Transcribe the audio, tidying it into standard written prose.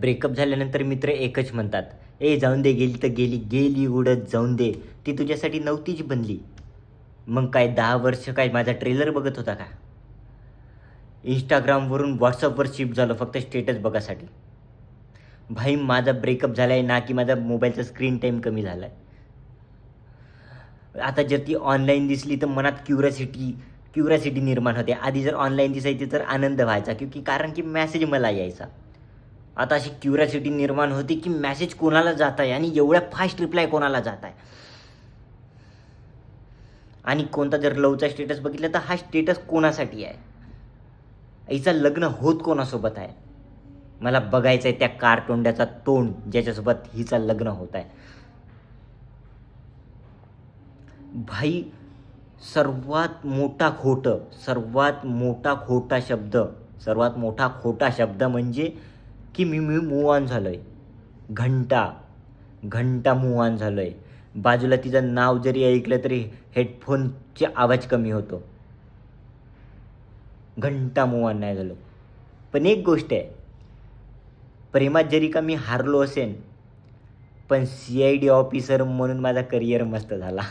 Breakup झाल्यानंतर मित्र एकच म्हणतात, ए जाऊन दे, गेली तर गेली, गेली उडत जाऊन दे, ती तुझ्यासाठी नव्हतीच बनली. मग काय 10 वर्ष काय माझा ट्रेलर बघत होता का? इंस्टाग्रामवरून व्हॉट्सअपवर शिफ्ट झालो फक्त स्टेटस बघासाठी. भाई माझा ब्रेकअप झाला आहे ना की माझा मोबाईलचा स्क्रीन टाईम कमी झाला आहे. आता जर ती ऑनलाईन दिसली तर मनात क्युरिओसिटी निर्माण होते. आधी जर ऑनलाईन दिसायची तर आनंद व्हायचा कारण की मेसेज मला यायचा. आता अशी क्युरिओसिटी निर्माण होते की मेसेज कोणाला जात आहे आणि एवढ्या फास्ट रिप्लाय कोणाला जात आहे. आणि कोणता जर लवचा स्टेटस बघितला तर हा स्टेटस कोणासाठी आहे, हिचं लग्न होत कोणासोबत आहे. मला बघायचं आहे त्या कारतोंड्याचा तोंड ज्याच्यासोबत हिचं लग्न होत आहे. भाई सर्वात मोठा खोटा शब्द म्हणजे की मी मूव ऑन झालो आहे. घंटा मूव ऑन झालो आहे. बाजूला तिचं नाव जरी ऐकलं तरी हेडफोनचे आवाज कमी होतो. घंटा मूव ऑन नाही झालो. पण एक गोष्ट आहे, प्रेमात जरी का मी हारलो असेन पण CID ऑफिसर म्हणून माझा करिअर मस्त झाला.